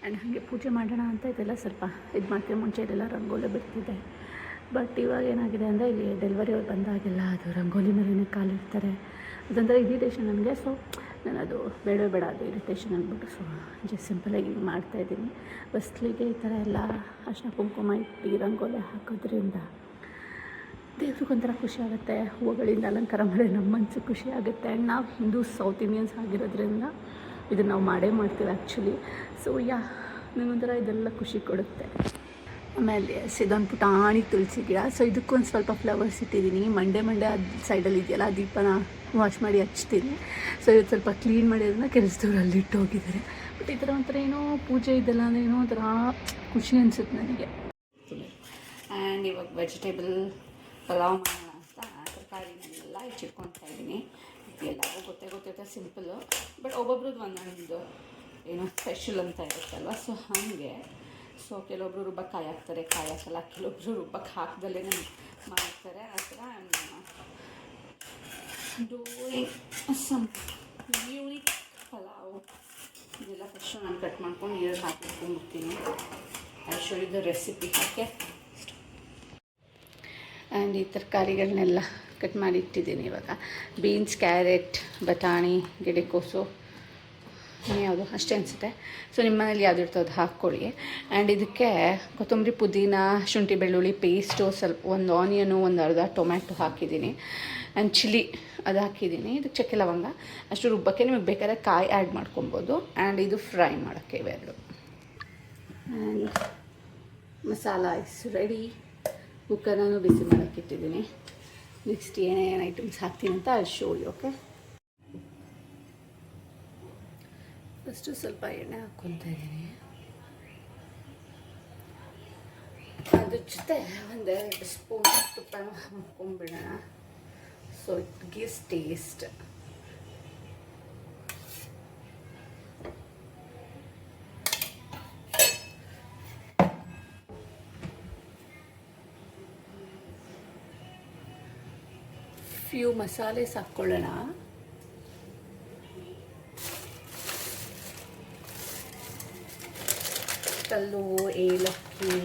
And ಹಾಗೆ ಪೂಜೆ ಮಾಡೋಣ ಅಂತ ಇದೆಲ್ಲ ಸ್ವಲ್ಪ ಇದು ಮಾಡ್ತೀನಿ. ಮುಂಚೆ ಇದೆಲ್ಲ ರಂಗೋಲಿ ಬಿಡ್ತಿದ್ದೆ. ಬಟ್ ಇವಾಗ ಏನಾಗಿದೆ ಅಂದರೆ ಇಲ್ಲಿ ಡೆಲಿವರಿ ಅವ್ರು ಬಂದಾಗೆಲ್ಲ ಅದು ರಂಗೋಲಿ ಮೇಲೇ ಕಾಲಿಡ್ತಾರೆ. ಅದಂದರೆ ಇರಿಟೇಷನ್ ನನಗೆ. ಸೊ ನಾನು ಅದು ಬೇಡ ಅದು ಇರಿಟೇಷನ್ ಅಂದ್ಬಿಟ್ಟು ಸೊ ಜಸ್ಟ್ ಸಿಂಪಲಾಗಿ ಮಾಡ್ತಾಯಿದ್ದೀನಿ. ಹೊಸ್ಲಿಗೆ ಈ ಥರ ಎಲ್ಲ ಅರ್ಶಿನ ಕುಂಕುಮ ಇಟ್ಟು ರಂಗೋಲಿ ಹಾಕೋದ್ರಿಂದ ದೇವ್ರಿಗೊಂಥರ ಖುಷಿ ಆಗುತ್ತೆ. ಹೂವುಗಳಿಂದ ಅಲಂಕಾರ ಮಾಡಿ ನಮ್ಮ ಮನಸ್ಸು ಖುಷಿ ಆಗುತ್ತೆ. ಆ್ಯಂಡ್ ನಾವು ಹಿಂದೂಸ್ ಸೌತ್ ಇಂಡಿಯನ್ಸ್ ಆಗಿರೋದ್ರಿಂದ ಇದನ್ನು ನಾವು ಮಾಡೇ ಮಾಡ್ತೀವಿ ಆ್ಯಕ್ಚುಲಿ. ಸೊ ನನಗೊಂಥರ ಇದೆಲ್ಲ ಖುಷಿ ಕೊಡುತ್ತೆ. ಆಮೇಲೆ ಇದೊಂದು ಪುಟಾಣಿ ತುಳಸಿ ಗಿಡ. ಸೊ ಇದಕ್ಕೊಂದು ಸ್ವಲ್ಪ ಫ್ಲವರ್ಸ್ ಇಟ್ಟಿದ್ದೀನಿ. ಮಂಡೆ ಅದು ಸೈಡಲ್ಲಿ ಇದೆಯಲ್ಲ ದೀಪನ ವಾಶ್ ಮಾಡಿ ಹಚ್ತೀನಿ. ಸೊ ಇದು ಸ್ವಲ್ಪ ಕ್ಲೀನ್ ಮಾಡಿ ಅದನ್ನು ಕೆಲಸದವ್ರು ಅಲ್ಲಿ ಇಟ್ಟು ಹೋಗಿದ್ದಾರೆ. ಬಟ್ ಈ ಥರ ಒಂಥರ ಏನೋ ಪೂಜೆ ಇದೆಲ್ಲ ಅಂದರೆ ಏನೋ ಒಂಥರ ಖುಷಿ ಅನಿಸುತ್ತೆ ನನಗೆ. ಆ್ಯಂಡ್ ಇವಾಗ ವೆಜಿಟೇಬಲ್ ಪಲಾವ್ ಮಾಡೋಣ ಅಂತ ತರಕಾರಿನೆಲ್ಲ ಹೆಚ್ಚಿಟ್ಕೊಳ್ತಾ ಇದ್ದೀನಿ. ಎಲ್ಲರಿಗೂ ಗೊತ್ತೇ ಸಿಂಪಲ್ಲು. ಬಟ್ ಒಬ್ಬೊಬ್ರದ್ದು ಒಂದೊಂದು ಏನೋ ಸ್ಪೆಷಲ್ ಅಂತ ಇರುತ್ತಲ್ವ. ಸೊ ಹಾಗೆ ಸೊ ಕೆಲವೊಬ್ರು ರುಬ್ಬಕ್ಕೆ ಕಾಯಿ ಹಾಕ್ತಾರೆ, ಕಾಯಿ ಹಾಕಲ್ಲ. ಕೆಲವೊಬ್ರು ರುಬ್ಬಕ್ಕೆ ಹಾಕ್ದಲ್ಲೇ ಮಾಡ್ತಾರೆ. ಆ ಥರ ಡೂಯಿಂಗ್ ಸಮ್ ಯೂನಿಕ್ ಪಲಾವ್. ಇದೆಲ್ಲ ಫಸ್ಟು ನಾನು ಕಟ್ ಮಾಡ್ಕೊಂಡು ನೀರು ಹಾಕಿಟ್ಕೊಂಡ್ಬಿಡ್ತೀನಿ. I show you the recipe. Okay. And ಈ ತರಕಾರಿಗಳನ್ನೆಲ್ಲ ಕಟ್ ಮಾಡಿ ಇಟ್ಟಿದ್ದೀನಿ. ಇವಾಗ ಬೀನ್ಸ್, ಕ್ಯಾರೆಟ್, ಬಟಾಣಿ, ಗೆಡ್ಡೆಕೋಸು, ಯಾವುದು ಅಷ್ಟೇ ಅನಿಸುತ್ತೆ. ಸೊ ನಿಮ್ಮ ಮನೇಲಿ ಯಾವ್ದು ಇರ್ತೋ ಅದು ಹಾಕ್ಕೊಳ್ಳಿ. ಆ್ಯಂಡ್ ಇದಕ್ಕೆ ಕೊತ್ತಂಬರಿ, ಪುದೀನ, ಶುಂಠಿ ಬೆಳ್ಳುಳ್ಳಿ ಪೇಸ್ಟು, ಸ್ವಲ್ಪ ಒಂದು ಆನಿಯನು, ಒಂದು ಅರ್ಧ ಟೊಮ್ಯಾಟೊ ಹಾಕಿದ್ದೀನಿ. ಆ್ಯಂಡ್ ಚಿಲ್ಲಿ ಅದು ಹಾಕಿದ್ದೀನಿ. ಇದಕ್ಕೆ ಚಕ್ಕೆ ಲವಂಗ ಅಷ್ಟು ರುಬ್ಬಕ್ಕೆ ನಿಮಗೆ ಬೇಕಾದ್ರೆ ಕಾಯಿ ಆ್ಯಡ್ ಮಾಡ್ಕೊಬೋದು. ಆ್ಯಂಡ್ ಇದು ಫ್ರೈ ಮಾಡೋಕ್ಕೆ ಇವೆರಡು. And masala is ready. ಕುಕ್ಕರನ್ನು ಬಿಸಿ ಮಾಡೋಕ್ಕೆ ಇಟ್ಟಿದ್ದೀನಿ. ನೆಕ್ಸ್ಟ್ ಏನೇನು ಐಟಮ್ಸ್ ಹಾಕ್ತೀನಿ ಅಂತ ಅಲ್ಲಿ ಶೋ ಯು. ಓಕೆ. ಫಸ್ಟು ಸ್ವಲ್ಪ ಎಣ್ಣೆ ಹಾಕ್ಕೊತಾ ಇದ್ದೀನಿ. ಅದ್ರ ಜೊತೆ ಒಂದೆರಡು ಸ್ಪೂನ್ ತುಪ್ಪನ ಹಾಕ್ಕೊಂಡ್ಬಿಡೋಣ. So it gives taste. Few masala ಹಾಕ್ಕೊಳ್ಳೋಣ. ಕಲ್ಲು, ಏಲಕ್ಕಿ,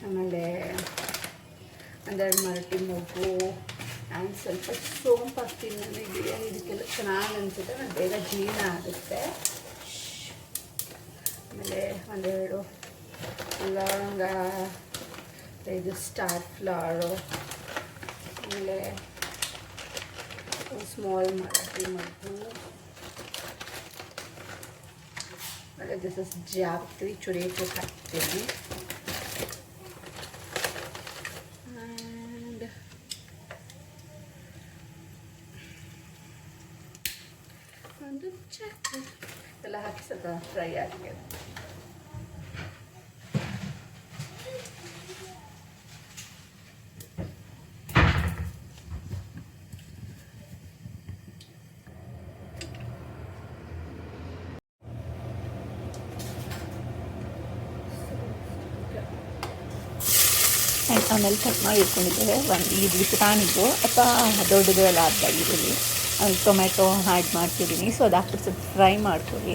ಆಮೇಲೆ ಒಂದೆರಡು ಮರಟಿ ಮೊಗ್ಗು, ಆ್ಯಂಡ್ ಸ್ವಲ್ಪ ಸೋಂಪು ಹಾಕ್ತೀನಿ. ನನಗೆ ಬಿರಿಯಾನಿ ಇದಕ್ಕೆಲ್ಲ ಚೆನ್ನಾಗಿ ಅನಿಸುತ್ತೆ. ನಾನು ಬೇಗ ಜೀರ್ಣ ಆಗುತ್ತೆ. ಆಮೇಲೆ ಒಂದೆರಡು ಲವಂಗ, ಇದು ಸ್ಟಾರ್ ಫ್ಲವರು, ಆಮೇಲೆ ಸ್ಮಾಲ್ ಮರಾಠಿ ಮೊಗ್ಗು, ಆಮೇಲೆ ದಿಸ್ ಇಸ್ ಜಾಪತ್ರಿ ಚುರೇಟು ಹಾಕ್ತೀನಿ. ಆ್ಯಂಡ್ ಒಂದು ಚಕ್ಕೆ ಎಲ್ಲ ಹಾಕಿ ಸ್ವಲ್ಪ ಫ್ರೈ ಆಗಿದೆ. ಆಮೇಲೆ ಕಟ್ ಮಾಡಿ ಇಟ್ಕೊಂಡಿದ್ದೇವೆ. ಇದು ಪುಟಾಣಿದ್ದು ಅಥವಾ ದೊಡ್ಡದು ಎಲ್ಲ ಅದಾಗಿರಲಿ. ಅಲ್ಲಿ ಟೊಮೆಟೊ ಆ್ಯಡ್ ಮಾಡ್ತಿದ್ದೀನಿ. ಸೊ ಅದು ಹಾಕ್ಬಿಟ್ಟು ಸ್ವಲ್ಪ ಫ್ರೈ ಮಾಡ್ಕೊಳ್ಳಿ.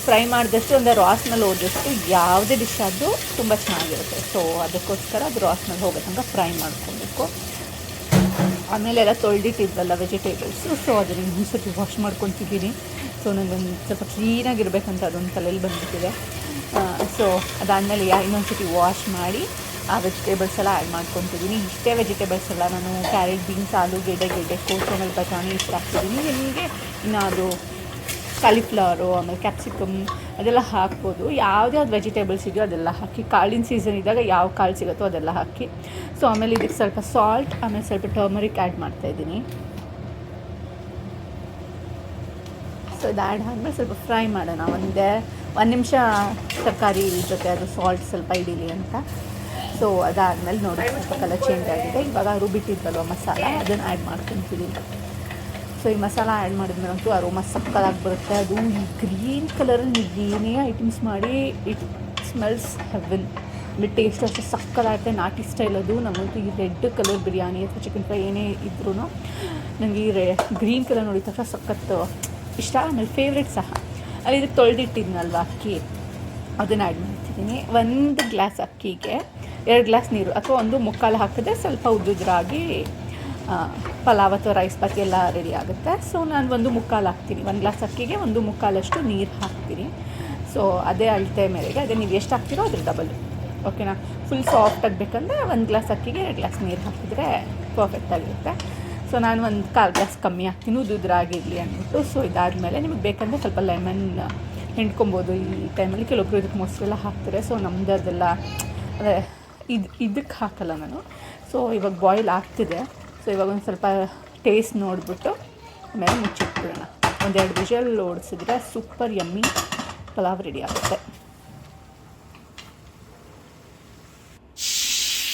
ಫ್ರೈ ಮಾಡಿದಷ್ಟು ಒಂದು ರಾ ಸ್ಮೆಲ್ ಹೋದಷ್ಟು ಯಾವುದೇ ಡಿಶ್ ಆದರೂ ತುಂಬ ಚೆನ್ನಾಗಿರುತ್ತೆ. ಸೊ ಅದಕ್ಕೋಸ್ಕರ ಅದು ರಾ ಸ್ಮೆಲ್ ಹೋಗೋ ತನಕ ಫ್ರೈ ಮಾಡ್ಕೊಬೇಕು. ಆಮೇಲೆ ಎಲ್ಲ ತೊಳೆದಿಟ್ಟಿದ್ವಲ್ಲ ವೆಜಿಟೇಬಲ್ಸು, ಸೊ ಅದನ್ನು ಇನ್ನೊಂದ್ಸತಿ ವಾಶ್ ಮಾಡ್ಕೊತಿದ್ದೀನಿ. ಸೊ ನನಗೊಂದು ಸ್ವಲ್ಪ ಕ್ಲೀನಾಗಿರ್ಬೇಕಂತ ಅದೊಂದು ತಲೆಯಲ್ಲಿ ಬಂದುಬಿಟ್ಟಿದೆ. ಸೊ ಅದಾದಮೇಲೆ ಇನ್ನೊಂದ್ಸತಿ ವಾಶ್ ಮಾಡಿ ಆ ವೆಜಿಟೇಬಲ್ಸ್ ಎಲ್ಲ ಆ್ಯಡ್ ಮಾಡ್ಕೊತಿದ್ದೀನಿ. ಇಷ್ಟೇ ವೆಜಿಟೇಬಲ್ಸ್ ಎಲ್ಲ ನಾನು ಕ್ಯಾರೆಟ್, ಬೀನ್ಸ್, ಆಲೂಗೆಡ್ಡೆ, ಗೆಡ್ಡೆಕೋಸು, ಆಮೇಲೆ ಬಟಾಣಿ ಇಷ್ಟು ಹಾಕ್ತಿದ್ದೀನಿ. ನಿಮಗೆ ಇನ್ನು ಅದು ಕಾಲಿಫ್ಲವರು, ಆಮೇಲೆ ಕ್ಯಾಪ್ಸಿಕಮ್ ಅದೆಲ್ಲ ಹಾಕ್ಬೋದು. ಯಾವ್ದು ವೆಜಿಟೇಬಲ್ಸ್ ಇದೆಯೋ ಅದೆಲ್ಲ ಹಾಕಿ. ಕಾಳಿನ ಸೀಸನ್ ಇದ್ದಾಗ ಯಾವ ಕಾಳು ಸಿಗುತ್ತೋ ಅದೆಲ್ಲ ಹಾಕಿ. ಸೊ ಆಮೇಲೆ ಇದಕ್ಕೆ ಸ್ವಲ್ಪ ಸಾಲ್ಟ್, ಆಮೇಲೆ ಸ್ವಲ್ಪ ಟರ್ಮರಿಕ್ ಆ್ಯಡ್ ಮಾಡ್ತಾಯಿದ್ದೀನಿ. ಸೊ ಇದು ಆ್ಯಡ್ ಆದಮೇಲೆ ಸ್ವಲ್ಪ ಫ್ರೈ ಮಾಡೋಣ. ಒಂದು ನಿಮಿಷ ತರಕಾರಿ ಜೊತೆ ಅದು ಸಾಲ್ಟ್ ಸ್ವಲ್ಪ ಹಿಡೀಲಿ ಅಂತ. ಸೊ ಅದಾದಮೇಲೆ ನೋಡಿ ಸ್ವಲ್ಪ ಕಲರ್ ಚೇಂಜ್ ಆಗಿದೆ. ಇವಾಗ ರುಬ್ಬಿಟ್ಟಿದ್ವಲ್ವ ಮಸಾಲ ಅದನ್ನು ಆ್ಯಡ್ ಮಾಡ್ಕೊತಿದ್ದೀನಿ. ಸೊ ಈ ಮಸಾಲ ಆ್ಯಡ್ ಮಾಡಿದ್ಮೇಲಂತೂ ಅರೋಮಾ ಸಕ್ಕತ್ತಾಗಿ ಬರುತ್ತೆ. ಅದು ಈ ಗ್ರೀನ್ ಕಲರಲ್ಲಿ ನೀವು ಏನೇ ಐಟಮ್ಸ್ ಮಾಡಿ ಇಟ್ ಸ್ಮೆಲ್ಸ್ ಹೆವೆನ್. ಆಮೇಲೆ ಟೇಸ್ಟ್ ಅಷ್ಟೇ ಸಕ್ಕತ್ತಾಗುತ್ತೆ. ನಾಟಿ ಸ್ಟೈಲ್ ಅದು. ನಮ್ಮಂತೂ ಈ ರೆಡ್ ಕಲರ್ ಬಿರಿಯಾನಿ ಅಥವಾ ಚಿಕನ್ ಫ್ರೈ ಏನೇ ಇದ್ರೂ ನನಗೆ ಈ ಗ್ರೀನ್ ಕಲರ್ ನೋಡಿದ ತಕ್ಷಣ ಸಖತ್ತು ಇಷ್ಟ. ಆಮೇಲೆ ಫೇವ್ರೇಟ್ ಸಹ. ಅಲ್ಲಿ ಇದಕ್ಕೆ ತೊಳೆದಿಟ್ಟಿದ್ನಲ್ವ ಅಕ್ಕಿ, ಅದನ್ನು ಆ್ಯಡ್ ಮಾಡ್ತಿದ್ದೀನಿ. 1 ಗ್ಲಾಸ್ ಅಕ್ಕಿಗೆ 2 ಗ್ಲಾಸ್ ನೀರು ಅಥವಾ 1 ಹಾಕಿದ್ರೆ ಸ್ವಲ್ಪ ಉದ್ದುದ್ರಾಗಿ ಪಲಾವ್ ಅಥವಾ ರೈಸ್ ಬಾತ್ ಎಲ್ಲ ರೆಡಿ ಆಗುತ್ತೆ. ಸೊ ನಾನು 1 ಹಾಕ್ತೀನಿ. 1 ಗ್ಲಾಸ್ ಅಕ್ಕಿಗೆ 1 ನೀರು ಹಾಕ್ತೀನಿ. ಸೊ ಅದೇ ಅಳತೆ ಮೇರೆಗೆ ಅದೇ ನೀವು ಎಷ್ಟು ಹಾಕ್ತೀರೋ ಅದ್ರ ಡಬಲ್, ಓಕೆನಾ. ಫುಲ್ ಸಾಫ್ಟ್ ಆಗಬೇಕಂದ್ರೆ 1 ಗ್ಲಾಸ್ ಅಕ್ಕಿಗೆ 2 ಗ್ಲಾಸ್ ನೀರು ಹಾಕಿದ್ರೆ ಪರ್ಫೆಕ್ಟಾಗಿರುತ್ತೆ. ಸೊ ನಾನು 1/4 ಗ್ಲಾಸ್ ಕಮ್ಮಿ ಹಾಕ್ತೀನಿ ಉದ್ದುದ್ರಾಗಿರಲಿ ಅಂದ್ಬಿಟ್ಟು. ಸೊ ಇದಾದಮೇಲೆ ನಿಮಗೆ ಬೇಕಂದರೆ ಸ್ವಲ್ಪ ಲೆಮನ್ ಹಿಂಡ್ಕೊಬೋದು. ಈ ಟೈಮಲ್ಲಿ ಕೆಲವೊಬ್ರು ಇದಕ್ಕೆ ಮೊಸರೆಲ್ಲ ಹಾಕ್ತಾರೆ. ಸೊ ನಮ್ಮದು ಅದೆಲ್ಲ ಅದೇ ಇದಕ್ಕೆ ಹಾಕಲ್ಲ ನಾನು. ಸೊ ಇವಾಗ ಬಾಯ್ಲ್ ಆಗ್ತಿದೆ. ಸೊ ಇವಾಗ ಒಂದು ಸ್ವಲ್ಪ ಟೇಸ್ಟ್ ನೋಡಿಬಿಟ್ಟು ಆಮೇಲೆ ಮುಚ್ಚಿಟ್ಬಿಡೋಣ. 1-2 ವಿಷಲ್ ಓಡಿಸಿದ್ರೆ ಸೂಪರ್ ಯಮ್ಮಿ ಪಲಾವ್ ರೆಡಿ ಆಗುತ್ತೆ.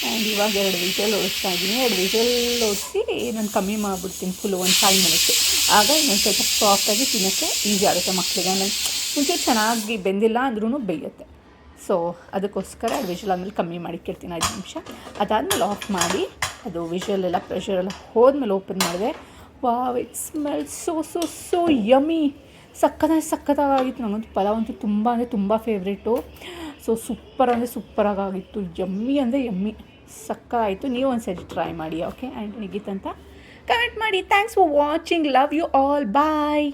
ಆ್ಯಂಡ್ ಇವಾಗ 2 ವಿಷಲ್ ಓಡಿಸ್ತಾ ಇದ್ದೀನಿ. 2 ವಿಷಲ್ ಓಡಿಸಿ ನಾನು ಕಮ್ಮಿ ಮಾಡಿಬಿಡ್ತೀನಿ ಫುಲ್ಲು 1 5 ಮಿನಿಟ್ಸು. ಆಗ ಇನ್ನೊಂದು ಸ್ವಲ್ಪ ಸಾಫ್ಟಾಗಿ ತಿನ್ನೋಕ್ಕೆ ಈಸಿ ಆಗುತ್ತೆ ಮಕ್ಕಳಿಗೆ. ಆಮೇಲೆ ಮುಂಚೆ ಚೆನ್ನಾಗಿ ಬೆಂದಿಲ್ಲ ಅಂದ್ರೂ ಬೇಯುತ್ತೆ. ಸೊ ಅದಕ್ಕೋಸ್ಕರ 2 ವಿಷಲ್ ಆದಮೇಲೆ ಕಮ್ಮಿ ಮಾಡಿಕ್ಕಿರ್ತೀನಿ 5 ನಿಮಿಷ. ಅದಾದಮೇಲೆ ಆಫ್ ಮಾಡಿ ಅದು ವಿಷಲೆಲ್ಲ ಪ್ರೆಷರೆಲ್ಲ ಹೋದ್ಮೇಲೆ ಓಪನ್ ಮಾಡಿದೆ. Wow, it smell so yummy. ಸಕ್ಕತ್ತಾಗಿತ್ತು. ನನಗಂತೂ ಪಲಾವ್ ಅಂತೂ ತುಂಬ ಫೇವ್ರೇಟು. ಸೊ ಸೂಪರಾಗಿತ್ತು. ಯಮ್ಮಿ ಸಕ್ಕತ್ತಾಯಿತು. ನೀವು ಒಂದು ಸರಿ ಟ್ರೈ ಮಾಡಿ, ಓಕೆ. ಆ್ಯಂಡ್ ಹೇಗಿತ್ತಂತ ಕಮೆಂಟ್ ಮಾಡಿ. Thanks for watching. Love you all. Bye.